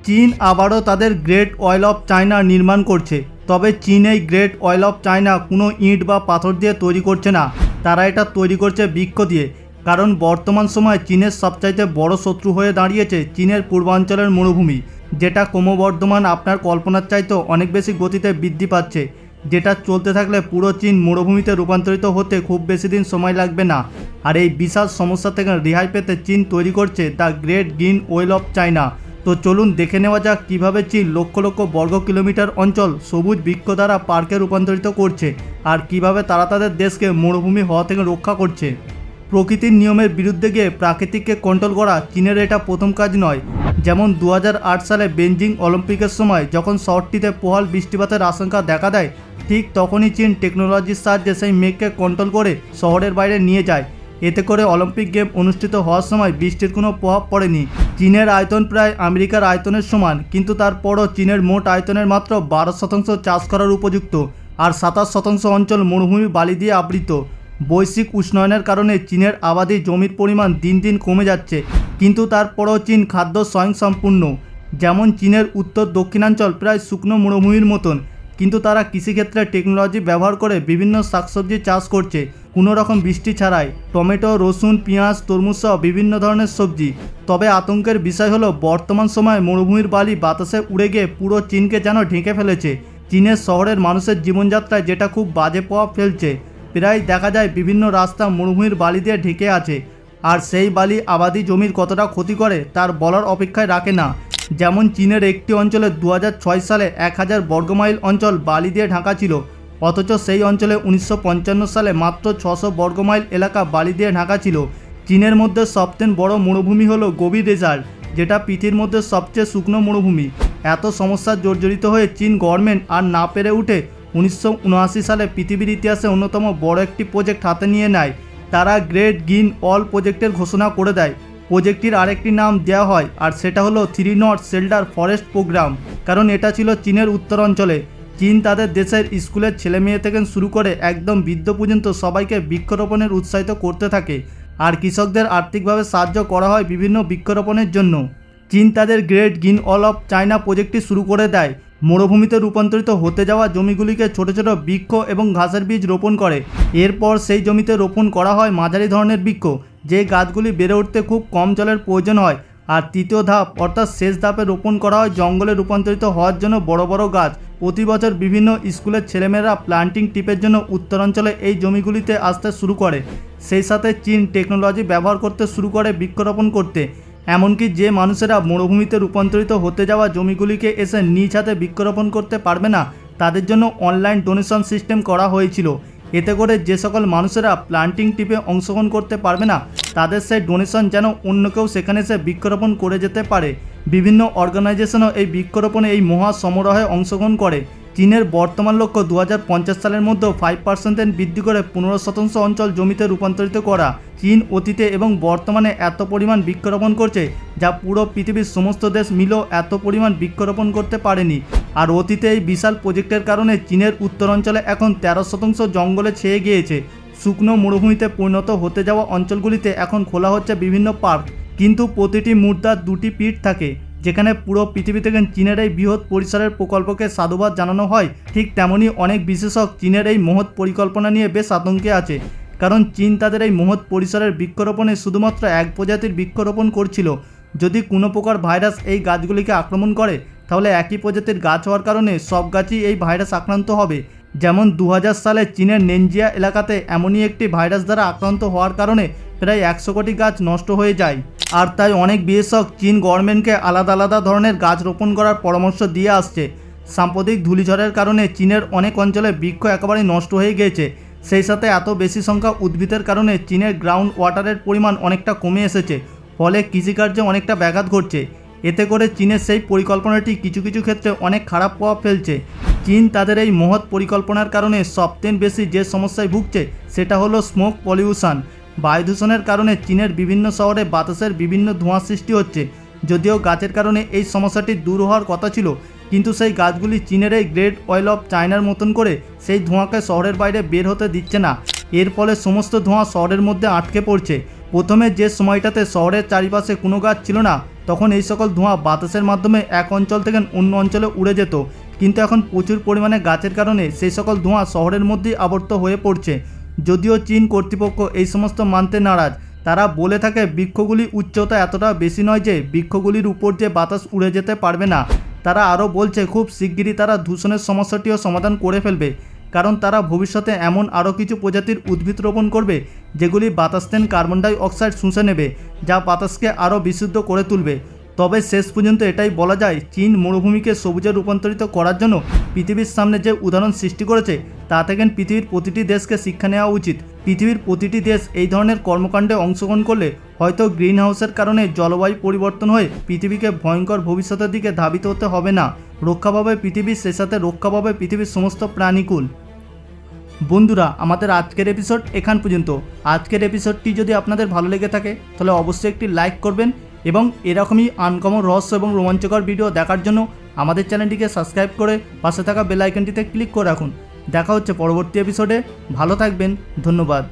চীন আবারও তাদের গ্রেট ওয়াল অফ চায়না নির্মাণ করছে। তবে চীন এই গ্রেট ওয়াল অফ চায়না কোনো ইট বা পাথর দিয়ে তৈরি করছে না, তারা এটা তৈরি করছে বৃক্ষ দিয়ে। কারণ বর্তমান সময়ে চীনের সবচাইতে বড় শত্রু হয়ে দাঁড়িয়েছে চীনের পূর্বাঞ্চলের মরুভূমি, যেটা ক্রমবর্ধমান আপনার কল্পনার চাইতেও অনেক বেশি গতিতে বৃদ্ধি পাচ্ছে, যেটা চলতে থাকলে পুরো চীন মরুভূমিতে রূপান্তরিত হতে খুব বেশি দিন সময় লাগবে না। আর এই বিশাল সমস্যা থেকে রেহাই পেতে চীন তৈরি করছে the great green wall of China. তো চলুন দেখে নেওয়া যাক কীভাবে চীন লক্ষ লক্ষ বর্গ কিলোমিটার অঞ্চল সবুজ বৃক্ষ দ্বারা পার্কে রূপান্তরিত করছে, আর কিভাবে তারা তাদের দেশকে মরুভূমি হওয়া থেকে রক্ষা করছে। প্রকৃতির নিয়মের বিরুদ্ধে গিয়ে প্রাকৃতিককে কন্ট্রোল করা চীনের এটা প্রথম কাজ নয়। যেমন 2008 সালে বেইজিং অলিম্পিকের সময় যখন শহরটিতে প্রবল বৃষ্টিপাতের আশঙ্কা দেখা দেয়, ঠিক তখনই চীন টেকনোলজির সাহায্যে সেই মেঘকে কন্ট্রোল করে শহরের বাইরে নিয়ে যায়। এতে করে অলিম্পিক গেম অনুষ্ঠিত হওয়ার সময় বৃষ্টির কোনো প্রভাব পড়েনি। চীনের আয়তন প্রায় আমেরিকার আয়তনের সমান, কিন্তু তারপরও চীনের মোট আয়তনের মাত্র 12% চাষ করার উপযুক্ত, আর 27% অঞ্চল মরুভূমি বালি দিয়ে আবৃত। বৈশ্বিক উষ্ণায়নের কারণে চীনের আবাদি জমির পরিমাণ দিন দিন কমে যাচ্ছে, কিন্তু তারপরও চীন খাদ্য স্বয়ংসম্পূর্ণ। যেমন চীনের উত্তর দক্ষিণাঞ্চল প্রায় শুকনো মরুভূমির মতন, কিন্তু তারা কৃষিক্ষেত্রে টেকনোলজি ব্যবহার করে বিভিন্ন শাকসবজি চাষ করছে কোনো রকম বৃষ্টি ছাড়াই। টমেটো, রসুন, পেঁয়াজ, তরমুজ সহ বিভিন্ন ধরনের সবজি। তবে আতঙ্কের বিষয় হলো বর্তমান সময়ে মরুভূমির বালি বাতাসে উড়ে গিয়ে পুরো চীনকে যেন ঢেকে ফেলেছে। চীনের শহরের মানুষের জীবনযাত্রায় যেটা খুব বাজে প্রভাব ফেলছে। প্রায় দেখা যায় বিভিন্ন রাস্তা মরুভূমির বালি দিয়ে ঢেকে আছে, আর সেই বালি আবাদি জমির কতটা ক্ষতি করে তার বলার অপেক্ষায় রাখে না। যেমন চীনের একটি অঞ্চলে 2006 সালে 1000 বর্গমাইল অঞ্চল বালি দিয়ে ঢাকা ছিল, অথচ সেই অঞ্চলে 1955 সালে মাত্র 600 বর্গমাইল এলাকা বালি দিয়ে ঢাকা ছিল। চীনের মধ্যে সবচেয়ে বড় মরুভূমি হলো গোবি ডেজার্ট, যেটা পৃথিবীর মধ্যে সবচেয়ে শুকনো মরুভূমি। এত সমস্যার জর্জরিত হয়ে চীন গভর্নমেন্ট আর না পেরে উঠে 1979 সালে পৃথিবীর ইতিহাসে অন্যতম বড় একটি প্রজেক্ট হাতে নিয়ে নেয়। তারা গ্রেট গ্রিন ওয়াল প্রজেক্টের ঘোষণা করে দেয়। প্রজেক্টটির আরেকটি নাম দেওয়া হয়, আর সেটা হলো 3 নর্থ শেল্টার ফরেস্ট প্রোগ্রাম। কারণ এটা ছিল চীনের উত্তরাঞ্চলে। চীন তাদের দেশের স্কুলের ছেলে মেয়ে থেকে শুরু করে একদম বৃদ্ধ পর্যন্ত সবাইকে বৃক্ষরোপণের উৎসাহিত করতে থাকে, আর কৃষকদের আর্থিকভাবে সাহায্য করা হয় বিভিন্ন বৃক্ষরোপণের জন্য। চীন তাদের great green wall of China প্রজেক্টটি শুরু করে দেয়। মরুভূমিতে রূপান্তরিত হতে যাওয়া জমিগুলিকে ছোট ছোট বৃক্ষ এবং ঘাসের বীজ রোপণ করে। এরপর সেই জমিতে রোপণ করা হয় মাঝারি ধরনের বৃক্ষ, যে গাছগুলি বেড়ে উঠতে খুব কম জলের প্রয়োজন হয়। আর তৃতীয় ধাপ অর্থাৎ শেষ ধাপে রোপণ করা হয় জঙ্গলে রূপান্তরিত হওয়ার জন্য বড় বড় গাছ। প্রতি বছর বিভিন্ন স্কুলের ছেলেমেয়েরা প্ল্যান্টিং টিপের জন্য উত্তরাঞ্চলে এই জমিগুলিতে আসতে শুরু করে। সেই সাথে চীন টেকনোলজি ব্যবহার করতে শুরু করে বৃক্ষরোপণ করতে। এমনকি যে মানুষেরা মরুভূমিতে রূপান্তরিত হতে যাওয়া জমিগুলিকে এসে নিজ হাতে বৃক্ষরোপণ করতে পারবে না, তাদের জন্য অনলাইন ডোনেশন সিস্টেম করা হয়েছিল। এতে করে যে সকল মানুষেরা প্ল্যান্টিং টিপে অংশগ্রহণ করতে পারবে না, তাদের সেই ডোনেশন যেন অন্য কেউ সেখানে এসে বৃক্ষরোপণ করে যেতে পারে। বিভিন্ন অর্গানাইজেশনও এই বৃক্ষরোপণে এই মহা সমারোহে অংশগ্রহণ করে। চীনের বর্তমান লক্ষ্য 2050 সালের মধ্যে 5% বৃদ্ধি করে 15% অঞ্চল জমিতে রূপান্তরিত করা। চীন অতীতে এবং বর্তমানে এত পরিমাণ বৃক্ষরোপণ করছে যা পুরো পৃথিবীর সমস্ত দেশ মিলেও এত পরিমাণ বৃক্ষরোপণ করতে পারেনি। আর অতীতে এই বিশাল প্রজেক্টের কারণে চীনের উত্তরাঞ্চলে এখন 13% জঙ্গলে ছেয়ে গিয়েছে। শুকনো মরুভূমিতে পরিণত হতে যাওয়া অঞ্চলগুলিতে এখন খোলা হচ্ছে বিভিন্ন পার্ক, কিন্তু প্রতিটি মুদ্রার দুটি পিঠ থাকে। যেখানে পুরো পৃথিবী থেকে চীনের এই বৃহৎ পরিসরের প্রকল্পকে সাধুবাদ জানানো হয়, ঠিক তেমনই অনেক বিশেষজ্ঞ চীনের এই মহৎ পরিকল্পনা নিয়ে বেশ আতঙ্কে আছে। কারণ চীন তাদের এই মহৎ পরিসরের বৃক্ষরোপণে শুধুমাত্র এক প্রজাতির বৃক্ষরোপণ করছিল। যদি কোনো প্রকার ভাইরাস এই গাছগুলিকে আক্রমণ করে, তাহলে একই প্রজাতির গাছ হওয়ার কারণে সব গাছই এই ভাইরাস আক্রান্ত হবে। যেমন 2000 সালে চীনের নেনজিয়া এলাকাতে এমনই একটি ভাইরাস দ্বারা আক্রান্ত হওয়ার কারণে প্রায় 100 কোটি গাছ নষ্ট হয়ে যায়। আর তাই অনেক বিশেষজ্ঞ চীন গভর্নমেন্টকে আলাদা আলাদা ধরনের গাছ রোপণ করার পরামর্শ দিয়ে আসছে। সাম্প্রতিক ধূলিঝড়ের কারণে চীনের অনেক অঞ্চলে বৃক্ষ একেবারেই নষ্ট হয়ে গিয়েছে। সেই সাথে এত বেশি সংখ্যা উদ্ভিদের কারণে চীনের গ্রাউন্ড ওয়াটারের পরিমাণ অনেকটা কমে এসেছে, ফলে কৃষিকার্যে অনেকটা ব্যাঘাত ঘটছে। এতে করে চীনের সেই পরিকল্পনাটি কিছু কিছু ক্ষেত্রে অনেক খারাপ প্রভাব ফেলছে। চীন তাদের এই মহৎ পরিকল্পনার কারণে সবচেয়ে বেশি যে সমস্যায় ভুগছে সেটা হলো স্মোক পলিউশন। বায়ু দূষণের কারণে চীনের বিভিন্ন শহরে বাতাসের বিভিন্ন ধোঁয়া সৃষ্টি হচ্ছে। যদিও গাছের কারণে এই সমস্যাটি দূর হওয়ার কথা ছিল, কিন্তু সেই গাছগুলি চীনের এই গ্রেট ওয়াল অফ চায়নার মতন করে সেই ধোঁয়াকে শহরের বাইরে বের হতে দিচ্ছে না। এর ফলে সমস্ত ধোঁয়া শহরের মধ্যে আটকে পড়ছে। প্রথমে যে সময়টাতে শহরের চারিপাশে কোনো গাছ ছিল না, তখন এই সকল ধোঁয়া বাতাসের মাধ্যমে এক অঞ্চল থেকে অন্য অঞ্চলে উড়ে যেত, কিন্তু এখন প্রচুর পরিমাণে গাছের কারণে সেই সকল ধোঁয়া শহরের মধ্যেই আবর্ত হয়ে পড়ছে। যদিও চীন কর্তৃপক্ষ এই সমস্ত মানতে নারাজ। তারা বলে থাকে বৃক্ষগুলির উচ্চতা এতটা বেশি নয় যে বৃক্ষগুলির উপর যে বাতাস উড়ে যেতে পারবে না। তারা আরও বলছে খুব শিগগিরই তারা দূষণের সমস্যাটিও সমাধান করে ফেলবে, কারণ তারা ভবিষ্যতে এমন আরও কিছু প্রজাতির উদ্ভিদ রোপণ করবে যেগুলি বাতাসতেন কার্বন ডাই অক্সাইড শুষে নেবে, যা বাতাসকে আরও বিশুদ্ধ করে তুলবে। তবে শেষ পর্যন্ত এটাই বলা যায়, চীন মরুভূমিকে সবুজে রূপান্তরিত করার জন্য পৃথিবীর সামনে যে উদাহরণ সৃষ্টি করেছে তা থেকে পৃথিবীর প্রতিটি দেশকে শিক্ষা নেওয়া উচিত। পৃথিবীর প্রতিটি দেশ এই ধরনের কর্মকাণ্ডে অংশগ্রহণ করলে হয়তো গ্রিন হাউসের কারণে জলবায়ু পরিবর্তন হয়ে পৃথিবীকে ভয়ঙ্কর ভবিষ্যতের দিকে ধাবিত হতে হবে না। রক্ষা পাবে পৃথিবীর, সে সাথে রক্ষা পাবে পৃথিবীর সমস্ত প্রাণীকুল। বন্ধুরা, আমাদের আজকের এপিসোড এখান পর্যন্ত। আজকের এপিসোডটি যদি আপনাদের ভালো লেগে থাকে তাহলে অবশ্যই একটি লাইক করবেন এবং এরকমই আনকমন রহস্য এবং রোমাঞ্চকর ভিডিও দেখার জন্য আমাদের চ্যানেলটিকে সাবস্ক্রাইব করে পাশে থাকা বেল আইকনটিতে ক্লিক করে রাখুন। দেখা হচ্ছে পরবর্তী এপিসোডে। ভালো থাকবেন, ধন্যবাদ।